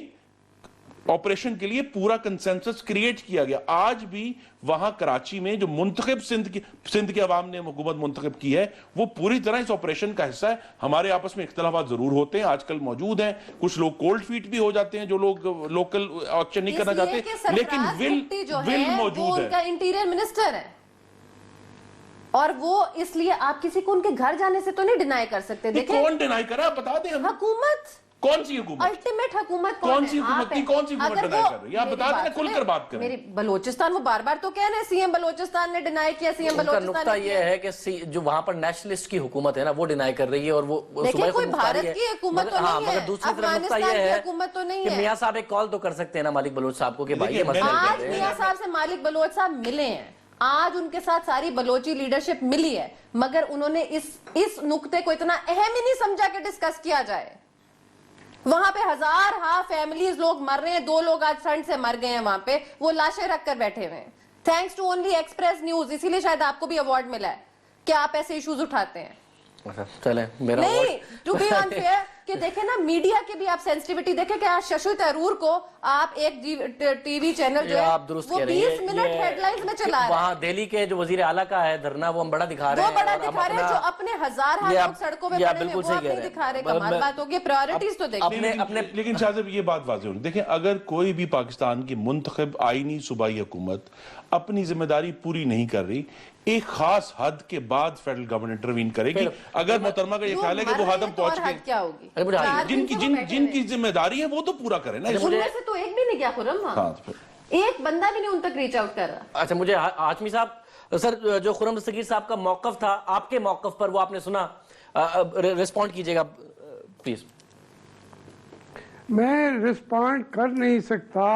ऑपरेशन के लिए पूरा कंसेंसस क्रिएट किया गया। आज भी वहां कराची में जो मुंतखब सिंध की आवाम ने हुकूमत मुंतखब की है वो पूरी तरह इस ऑपरेशन का हिस्सा है। हमारे आपस में इख्तलाफात जरूर होते हैं, आजकल मौजूद हैं, कुछ लोग कोल्ड फीट भी हो जाते हैं जो लोग लोकल ऑक्शन नहीं करना चाहते, लेकिन विल मौजूद है। इंटीरियर मिनिस्टर है और वो इसलिए आप किसी को उनके घर जाने से तो नहीं डिनाई कर सकते। देखिए कौन डिनाई करा बता दें हमें। हुकूमत कौन सी हुकूमत, अल्टीमेट हुकूमत कौन सी हुकूमत की कौन सी हुकूमत डिनाई कर रही है? आप बता देना, खुलकर बात करें। मेरी बलोचिस्तान वो बार-बार तो कह रहे हैं सीएम बलोचिस्तान ने डिनाई किया, सीएम बलोचिस्तान। नुकता ये है कि जो वहां पर नेशनलिस्ट की हुकूमत है ना वो डिनाई कर रही है और वो देखिए कोई भारत की हुकूमत तो नहीं है, मगर दूसरी तरफ नुकता ये है हुकूमत तो नहीं कि है। मियां साहब एक कॉल तो कर सकते हैं ना मालिक बलोच साहब को कि भाई ये आज मियां साहब से मालिक बलोच साहब मिले हैं, आज उनके साथ सारी बलोची लीडरशिप मिली है, मगर उन्होंने इस नुक्ते को इतना अहम ही नहीं समझा कि डिस्कस किया जाए। वहां पे हजार फैमिलीज लोग मर रहे हैं, 2 लोग आज फ्रंट से मर गए हैं वहां पे, वो लाशें रख कर बैठे हुए हैं। Thanks to only Express News, इसीलिए शायद आपको भी अवार्ड मिला है कि आप ऐसे इश्यूज उठाते हैं। चले मेरा नहीं टू बी अनफेयर कि देखे ना मीडिया की भी आप सेंसिटिविटी देखे कि आज शशि तरूर को आप एक टीवी चैनल जो है आप दुरुस्त वो 20 मिनट हेडलाइंस में चला रहा है। वहाँ दिल्ली के जो वजीर आला का है धरना वो हम बड़ा दिखा रहे हैं, वो बड़ा दिखा रहे हैं, जो अपने हजार लोग सड़कों में पड़े हैं वो आप नहीं दिखा रहे। कमाल बात होगी, प्रायोरिटीज तो देखिए अपने। लेकिन शाह साहब ये बात वाज़ेह होनी, देखें अगर कोई भी पाकिस्तान की मुंतखब आईनी सूबाई हुकूमत अपनी जिम्मेदारी पूरी नहीं कर रही, एक खास हद के बाद फेडरल गवर्नमेंट इंटरवीन करेगी। अगर मोहतरमा का ये ख्याल है कि वो हद हम पहुंच गए, क्या होगी? जिनकी जिम्मेदारी है वो तो पूरा करें ना। उनमें से तो एक भी नहीं गया खुर्रम, एक बंदा भी नहीं उन तक रीच आउट कर रहा। अच्छा मुझे हाशमी साहब सर जो खुर्रम दस्तगीर साहब का मौकफ था आपके मौकफ पर वो आपने सुना, रिस्पॉन्ड कीजिएगा प्लीज। मैं रिस्पॉन्ड कर नहीं सकता,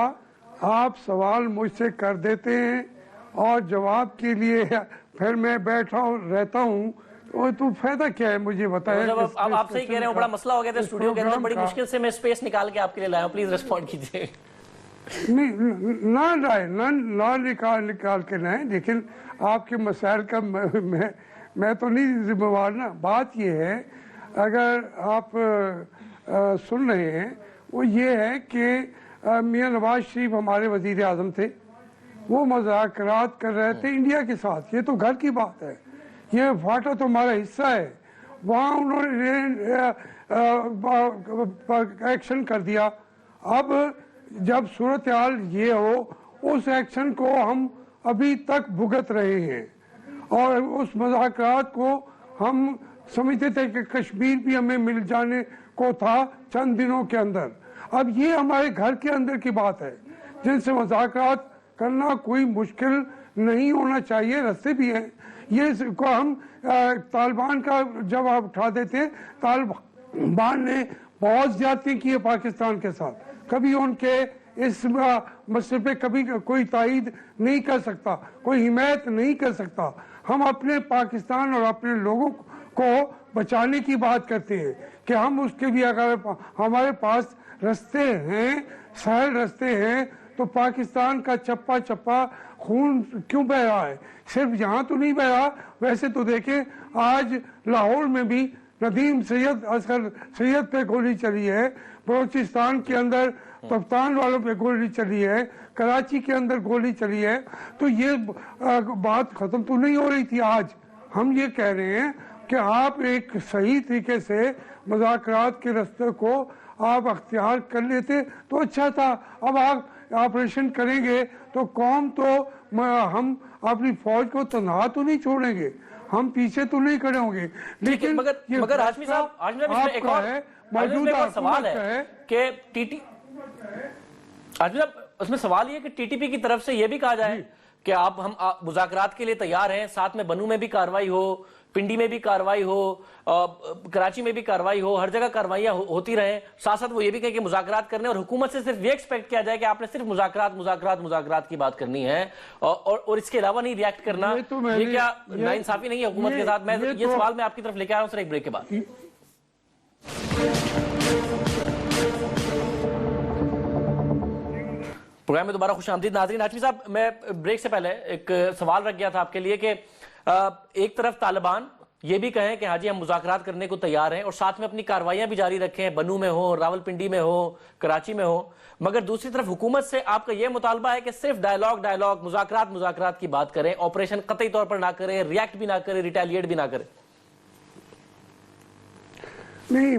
आप सवाल मुझसे कर देते हैं और जवाब के लिए फिर मैं बैठा रहता हूँ, तो फायदा क्या है मुझे बताया। अब आप सही कह रहे हो, बड़ा मसला हो गया था स्टूडियो के अंदर, बड़ी मुश्किल से मैं स्पेस निकाल के आपके लिए लाया हूं, प्लीज रिस्पॉन्ड कीजिए। नहीं ना निकाल के लाए, लेकिन आपके मसाइल का मैं तो नहीं जिम्मेवार ना। बात ये है, अगर आप सुन रहे हैं, वो ये है कि मियां नवाज शरीफ हमारे वजीर आजम थे, वो मुज़ाकरात कर रहे थे इंडिया के साथ, ये तो घर की बात है, ये फाटा तो हमारा हिस्सा है। वहाँ उन्होंने एक्शन कर दिया। अब जब सूरत हाल ये हो, उस एक्शन को हम अभी तक भुगत रहे हैं और उस मुज़ाकरात को हम समझते थे कि कश्मीर भी हमें मिल जाने को था चंद दिनों के अंदर। अब ये हमारे घर के अंदर की बात है, जिनसे मुज़ाकरात करना कोई मुश्किल नहीं होना चाहिए, रास्ते भी हैं। ये को हम तालिबान का जब आप उठा देते हैं, तालिबान ने बहुत ज्यादती की है पाकिस्तान के साथ, कभी उनके इस मसले पे कभी कोई तायद नहीं कर सकता, कोई हिमायत नहीं कर सकता। हम अपने पाकिस्तान और अपने लोगों को बचाने की बात करते हैं कि हम उसके भी अगर हमारे पास रास्ते हैं, सहल रास्ते हैं, तो पाकिस्तान का चप्पा चप्पा खून क्यों बह रहा है? सिर्फ यहाँ तो नहीं बह रहा, वैसे तो देखें आज लाहौर में भी नदीम सैयद असगर सैयद पे गोली चली है, बलोचिस्तान के अंदर कप्तान वालों पे गोली चली है, कराची के अंदर गोली चली है। तो ये बात खत्म तो नहीं हो रही थी। आज हम ये कह रहे हैं कि आप एक सही तरीके से मुज़ाकरात के रास्ते को आप अख्तियार कर लेते तो अच्छा था। अब आप ऑपरेशन करेंगे तो कौम तो हम अपनी फौज को तनहा तो नहीं छोड़ेंगे, हम पीछे तो नहीं खड़े होंगे। लेकिन मगर हाशमी साहब इसमें एक और मौजूदा सवाल है कि टीटी हाशमी साहब, उसमें सवाल ये कि टीटीपी की तरफ से ये भी कहा जाए कि हम मुज़ाकरात के लिए तैयार हैं, साथ में बनू में भी कार्रवाई हो, पिंडी में भी कार्रवाई हो, कराची में भी कार्रवाई हो, हर जगह कार्रवाइयां होती रहें। साथ साथ वो ये भी कहें कि मुज़ाकरात करने और हुकूमत से सिर्फ ये एक्सपेक्ट किया जाए कि आपने सिर्फ मुज़ाकरात की बात करनी है और इसके अलावा नहीं रिएक्ट करना। ये क्या नाइंसाफी नहीं है हुकूमत के साथ? मैं ये सवाल मैं आपकी तरफ लेके आ रहा हूँ सर एक ब्रेक के बाद। प्रोग्राम में दोबारा खुशामदीद नाज़रीन। हाशमी साहब, मैं ब्रेक से पहले एक सवाल रख गया था आपके लिए कि एक तरफ तालिबान ये भी कहें कि हाँ जी हम मुज़ाकरात करने को तैयार हैं और साथ में अपनी कार्रवाइयां भी जारी रखें, बनू में हो, रावलपिंडी में हो, कराची में हो, मगर दूसरी तरफ हुकूमत से आपका यह मुतालबा है कि सिर्फ डायलॉग मुज़ाकरात की बात करें, ऑपरेशन कतई तौर पर ना करें, रिएक्ट भी ना करें, रिटेलिएट भी ना करें। नहीं,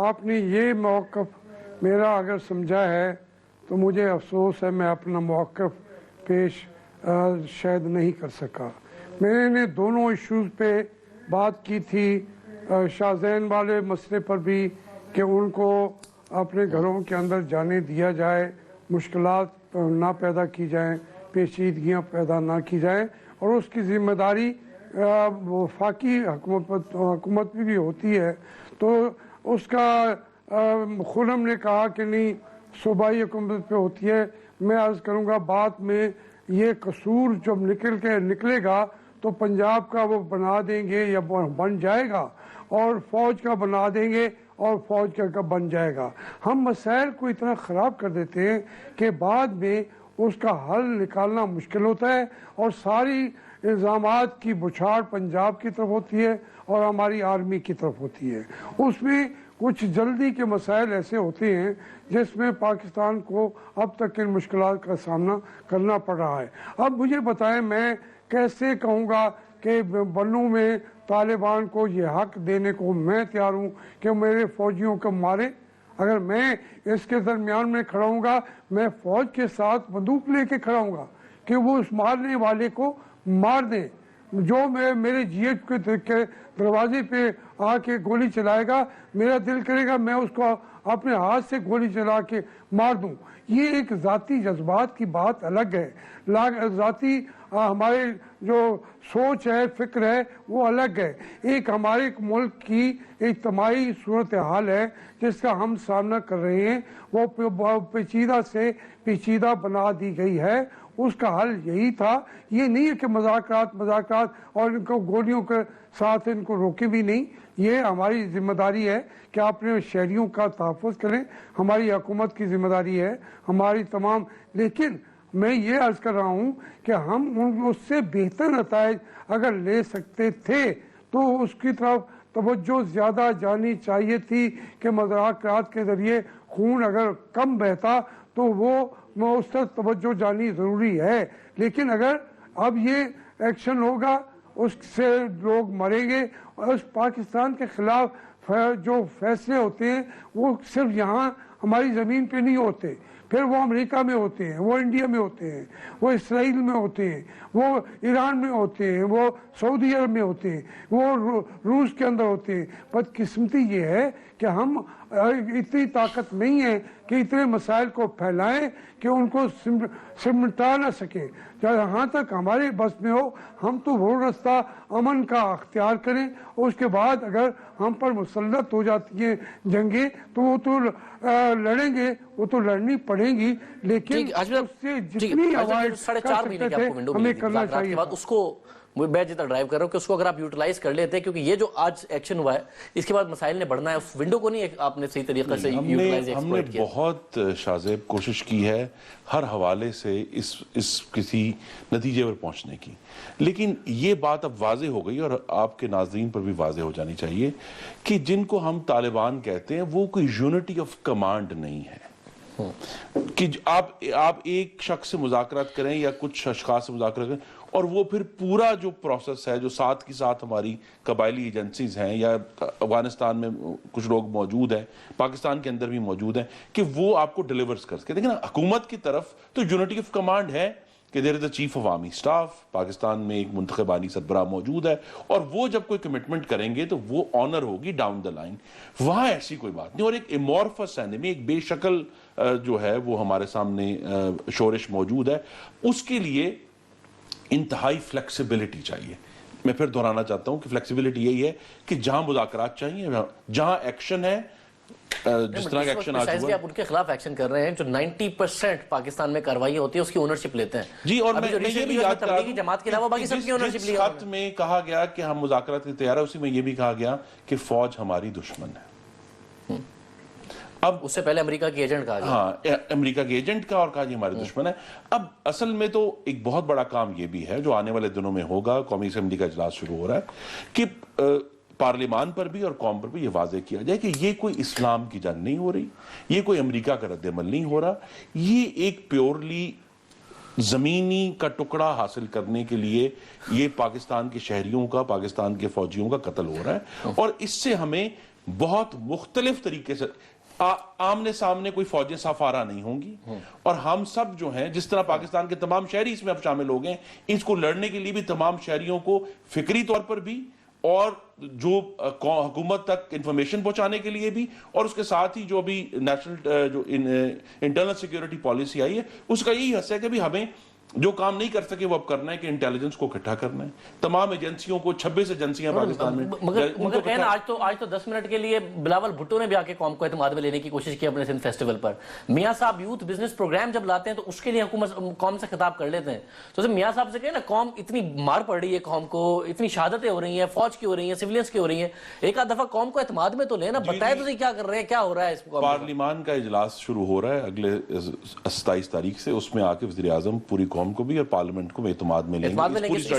आपने ये मौक़िफ़ मेरा अगर समझा है तो मुझे अफसोस है, मैं अपना मौक़िफ़ पेश शायद नहीं कर सका। मैंने दोनों इश्यूज़ पे बात की थी, शाहज़ैन वाले मसले पर भी कि उनको अपने घरों के अंदर जाने दिया जाए, मुश्किलात ना पैदा की जाएं, पेचीदगियाँ पैदा ना की जाएं और उसकी ज़िम्मेदारी वफाकी हुकूमत भी होती है। तो उसका खुरम ने कहा कि नहीं सूबाई हुकूमत पे होती है। मैं अर्ज़ करूँगा बाद में ये कसूर जब निकलेगा तो पंजाब का वो बना देंगे या बन जाएगा और फौज का बना देंगे और फौज का बन जाएगा। हम मसाइल को इतना ख़राब कर देते हैं कि बाद में उसका हल निकालना मुश्किल होता है और सारी इल्ज़ामात की बुछाड़ पंजाब की तरफ होती है और हमारी आर्मी की तरफ होती है। उसमें कुछ जल्दी के मसाइल ऐसे होते हैं जिसमें पाकिस्तान को अब तक इन मुश्किलात का सामना करना पड़ रहा है। अब मुझे बताएं, मैं कैसे कहूँगा कि बनू में तालिबान को ये हक देने को मैं तैयार हूँ कि मेरे फौजियों को मारे। अगर मैं इसके दरमियान में खड़ा हूँगा, मैं फौज के साथ बंदूक लेके खड़ा हूँगा कि वो उस मारने वाले को मार दें। जो मेरे जीएच के दरवाजे पे आके गोली चलाएगा, मेरा दिल करेगा मैं उसको अपने हाथ से गोली चला के मार दूं। ये एक ज़ाती जज्बात की बात अलग है, ज़ाती हमारे जो सोच है, फिक्र है, वो अलग है। एक हमारे मुल्क की इज्तिमाई सूरत हाल है जिसका हम सामना कर रहे हैं, वो पेचीदा से पेचीदा बना दी गई है। उसका हल यही था, ये नहीं है कि मज़ाकरात और इनको गोलियों के साथ इनको रोके भी नहीं। ये हमारी जिम्मेदारी है कि अपने शहरियों का तहफ़्फ़ुज़ करें, हमारी हुकूमत की जिम्मेदारी है, हमारी तमाम। लेकिन मैं ये अर्ज़ कर रहा हूँ कि हम उससे बेहतर नताइज अगर ले सकते थे तो उसकी तरफ तवज्जो ज़्यादा जानी चाहिए थी कि मुज़ाकरात के ज़रिए खून अगर कम बहता तो वो उस तरफ तवज्जो जानी ज़रूरी है। लेकिन अगर अब ये एक्शन होगा, उससे लोग मरेंगे और उस पाकिस्तान के ख़िलाफ़ जो फैसले होते हैं वो सिर्फ यहाँ हमारी ज़मीन पे नहीं होते, फिर वो अमेरिका में होते हैं, वो इंडिया में होते हैं, वो इसराइल में होते हैं, वो ईरान में होते हैं, वो सऊदी अरब में होते हैं, वो रूस के अंदर होते हैं। बदकिस्मती ये है कि हम इतनी ताकत नहीं है कि इतने मसाइल को फैलाएं कि उनको सिमटा ना सके। जहाँ तक हमारे बस में हो हम तो वो रास्ता अमन का अख्तियार करें, उसके बाद अगर हम पर मुसल्लत हो जाती है जंगें तो वो तो लड़ेंगे, वो तो लड़नी पड़ेगी। लेकिन उससे जितनी अवॉइड 4.5 महीने की आपको विंडो हमें करना चाहिए। उसको मैं जितना ड्राइव कर रहा हूँ कि उसको अगर आप यूटिलाइज कर लेते हैं, क्योंकि ये जो आज एक्शन हुआ है इसके बाद मसाइल ने बढ़ना है, उस विंडो को नहीं आपने सही तरीके से यूटिलाइज हमने बहुत शाज़ेब कोशिश की है हर हवाले से इस किसी नतीजे पर पहुंचने की। लेकिन ये बात अब वाज़े हो गई और आपके नाज़रीन पर भी वाज़े हो जानी चाहिए कि जिनको हम तालिबान कहते हैं वो कोई यूनिटी ऑफ कमांड नहीं है कि आप एक शख्स से मुज़ाकरात करें या कुछ अशख़ास से मुज़ाकरात करें اور وہ پھر پورا جو پروسیس ہے جو ساتھ کی ساتھ ہماری قبائلی ایجنسیز ہیں یا افغانستان میں کچھ لوگ موجود ہیں, پاکستان کے اندر بھی موجود ہیں, کہ وہ آپ کو ڈیلیورز کر سکے. دیکھیں نا, حکومت کی طرف تو یونٹی آف کمانڈ ہے کہ there is a chief of army staff, Pakistan میں ایک منتخبانی سربراہ موجود ہے, اور وہ جب کوئی کمٹمنٹ کریں گے تو وہ آنر ہوگی ڈاؤن دا لائن. وہاں ایسی کوئی بات نہیں. اور ایک ایمورفس اینمی, ایک بے شکل جو ہے وہ ہمارے سامنے شورش موجود ہے. اس کے لیے انتہائی فلیکسیبلٹی چاہیے. میں پھر دہرانا چاہتا ہوں کہ فلیکسیبلٹی یہی ہے کہ جہاں مذاکرات چاہیے, جہاں ایکشن ہے, جس طرح کا ایکشن آج ہوا, آپ ان کے خلاف ایکشن کر رہے ہیں جو 90% پاکستان میں کارروائی ہوتی ہے اس کی اونرشپ لیتے ہیں. جی, اور میں یہ بھی یاد کرا تبلیغی جماعت کے علاوہ باقی سب کی اونرشپ لی. خط میں کہا گیا کہ ہم مذاکرات کی تیار ہے, اسی میں یہ بھی کہا گیا کہ فوج ہماری دشمن ہے. اب اس سے پہلے امریکہ کی ایجنٹ کہا گیا. ہاں, امریکہ کے ایجنٹ کا, اور کہا جی ہمارے دشمن ہے. اب اصل میں تو ایک بہت بڑا کام یہ بھی ہے جو آنے والے دنوں میں ہوگا. قومی اسمبلی کا اجلاس شروع ہو رہا ہے کہ پارلیمان پر بھی اور قوم پر بھی یہ واضح کیا جائے کہ یہ کوئی اسلام کی جنگ نہیں ہو رہی, یہ کوئی امریکہ کا رد عمل نہیں ہو رہا, یہ ایک پیورلی زمینی کا ٹکڑا حاصل کرنے کے لیے یہ پاکستان کے شہریوں کا, پاکستان کے فوجیوں کا قتل ہو رہا ہے. اور اس سے ہمیں بہت مختلف طریقے سے آمنے سامنے کوئی فوجیں سفارہ نہیں ہوں گی, اور ہم سب جو ہیں, جس طرح پاکستان کے تمام شہری اس میں اب شامل ہو گئے, اس کو لڑنے کے لیے بھی تمام شہریوں کو فکری طور پر بھی, اور جو حکومت تک انفارمیشن پہنچانے کے لیے بھی, اور اس کے ساتھ ہی جو ابھی نیشنل جو انٹرنل سیکیورٹی پالیسی آئی ہے اس کا یہی حصہ ہے کہ بھی ہمیں جو کام نہیں کر سکے وہ اب کرنا ہے کہ انٹیلیجنس کو اکٹھا کرنا ہے. تمام ایجنسیوں کو, 26 ایجنسیاں پاکستان میں, مگر کہنا آج تو 10 منٹ کے لیے بلاول بھٹو نے بھی آ کے قوم کو اعتماد میں لینے کی کوشش کی اپنے سندھ فیسٹیول پر. میاں صاحب یوتھ بزنس پروگرام جب لاتے ہیں تو اس کے لیے حکومت قوم سے خطاب کر لیتے ہیں. تو میاں صاحب سے کہیں نا, قوم اتنی مار پڑ رہی ہے, قوم کو اتنی شہادتیں ہو رہی ہیں, فوج کی ہو رہی ہیں, سویلینس کی ہو رہی ہیں, ایک آدھ دفعہ قوم کو اعتماد میں تو لینا, بتائے تو کیا کر رہے ہیں, کیا ہو رہا ہے. اس پارلیمان کا اجلاس شروع ہو رہا ہے اگلے 27 تاریخ سے, اس میں آ کے وزیر اعظم پوری قوم کو بھی اور پارلیمنٹ کو بھی اعتماد میں لیں گے اس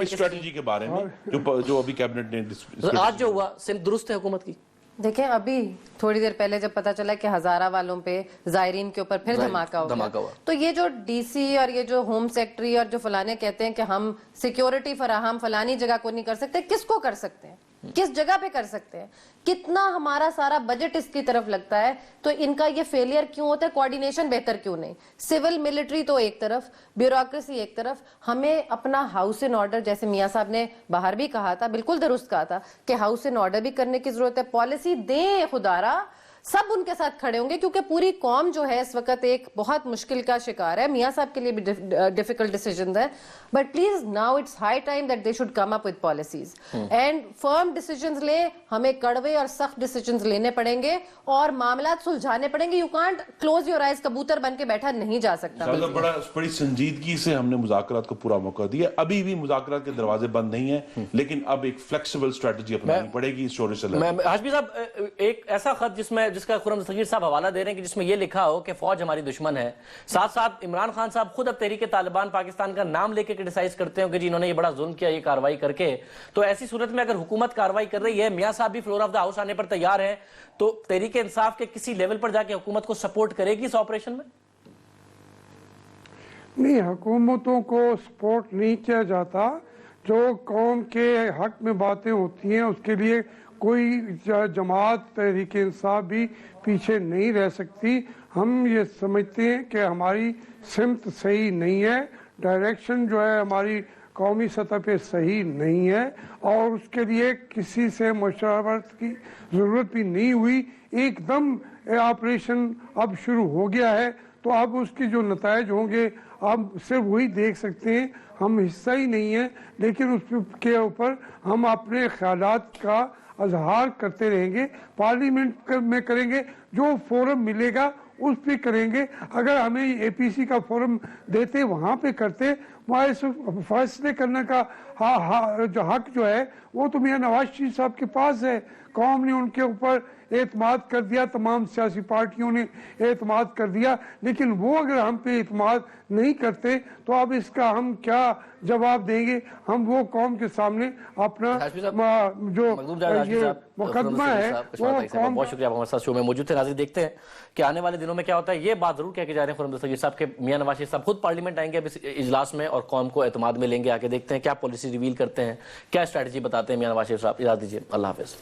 اسٹریٹجی کے بارے میں جو ابھی کیبنٹ نے. آج جو ہوا سندھ درست ہے حکومت کی. دیکھیں, ابھی تھوڑی دیر پہلے جب پتا چلا کہ ہزارہ والوں پہ, زائرین کے اوپر پھر دھماکہ ہوا, تو یہ جو ڈی سی اور یہ جو ہوم سیکٹری اور جو فلانے کہتے ہیں کہ ہم سیکیورٹی فراہم فلانی جگہ کو نہیں کر سکتے, کس کو کر سکتے ہیں, کس جگہ پہ کر سکتے ہیں, کتنا ہمارا سارا بجٹ اس کی طرف لگتا ہے, تو ان کا یہ فیلئر کیوں ہوتا ہے, کوارڈینیشن بہتر کیوں نہیں. سول ملٹری تو ایک طرف, بیوروکریسی ایک طرف, ہمیں اپنا ہاؤس ان آرڈر, جیسے میاں صاحب نے باہر بھی کہا تھا, بالکل درست کہا تھا کہ ہاؤس ان آرڈر بھی کرنے کی ضرورت ہے. پالیسی دیں خدارا, سب ان کے ساتھ کھڑے ہوں گے, کیونکہ پوری قوم جو ہے اس وقت ایک بہت مشکل کا شکار ہے. میاں صاحب کے لیے بھی ڈیفیکلٹ ڈیسیجنز ہیں, but please now it's high time that they should come up with policies and firm decisions لیں. ہمیں کڑوے اور سخت ڈیسیجنز لینے پڑیں گے اور معاملات سلجھانے پڑیں گے. You can't close your eyes, کبوتر بن کے بیٹھا نہیں جا سکتا. بڑی سنجیدگی سے ہم نے مذاکرات کو پورا موقع دیا. ابھی بھی مذاکرات کے دروازے بند نہیں ہیں, لیکن اب ایک فلیکسیبل اسٹریٹجی اپنانی پڑے گی اس شورش سے. ہاشمی صاحب, ایک ایسا خط جس کا خرم دستگیر صاحب حوالہ دے رہے ہیں کہ جس میں یہ لکھا ہو کہ فوج ہماری دشمن ہے, ساتھ ساتھ عمران خان صاحب خود اب تحریک طالبان پاکستان کا نام لے کے کرٹیسائز کرتے ہیں کہ جی انہوں نے یہ بڑا ظلم کیا یہ کاروائی کر کے. تو ایسی صورت میں اگر حکومت کاروائی کر رہی ہے, میاں صاحب بھی فلور آف دا ہاؤس آنے پر تیار ہیں, تو تحریک انصاف کے کسی لیول پر جا کے حکومت کو سپورٹ کرے گی اس آپریشن میں؟ نہیں, حکومتوں کو سپورٹ نہیں کیا جاتا. جو قوم کے حق میں باتیں ہوتی ہیں اس کے لیے کوئی جماعت تحریک انصاف بھی پیچھے نہیں رہ سکتی. ہم یہ سمجھتے ہیں کہ ہماری سمت صحیح نہیں ہے, ڈائریکشن جو ہے ہماری قومی سطح پہ صحیح نہیں ہے, اور اس کے لیے کسی سے مشاورت کی ضرورت بھی نہیں ہوئی. ایک دم آپریشن اب شروع ہو گیا ہے, تو اب اس کے جو نتائج ہوں گے آپ صرف وہی دیکھ سکتے ہیں. ہم حصہ ہی نہیں ہیں, لیکن اس کے اوپر ہم اپنے خیالات کا اظہار کرتے رہیں گے. پارلیمنٹ میں کریں گے, جو فورم ملے گا اس پہ کریں گے. اگر ہمیں اے پی سی کا فورم دیتے وہاں پہ کرتے. فیصلے کرنے کا جو حق جو ہے وہ تو میاں نواز شریف صاحب کے پاس ہے. قوم نے ان کے اوپر اعتماد کر دیا, تمام سیاسی پارٹیوں نے اعتماد کر دیا, لیکن وہ اگر ہم پہ اعتماد نہیں کرتے تو اب اس کا ہم کیا جواب دیں گے؟ ہم وہ قوم کے سامنے اپنا جو مقدمہ ہے وہ قوم. بہت شکریہ, ہمارے ساتھ شو میں موجود تھے. ناظرین, دیکھتے ہیں کہ آنے والے دنوں میں کیا ہوتا ہے. یہ بات ضرور کہہ کے جا رہے ہیں خرم دستگیر صاحب کہ میاں نواز شریف صاحب خود پارلیمنٹ آئیں گے اب اس اجلاس میں, اور اور قوم کو اعتماد میں لیں گے. آگے دیکھتے ہیں کیا پالیسی ریویل کرتے ہیں, کیا اسٹریٹجی بتاتے ہیں میاں نواز شریف صاحب. اجازت دیجیے, اللہ حافظ.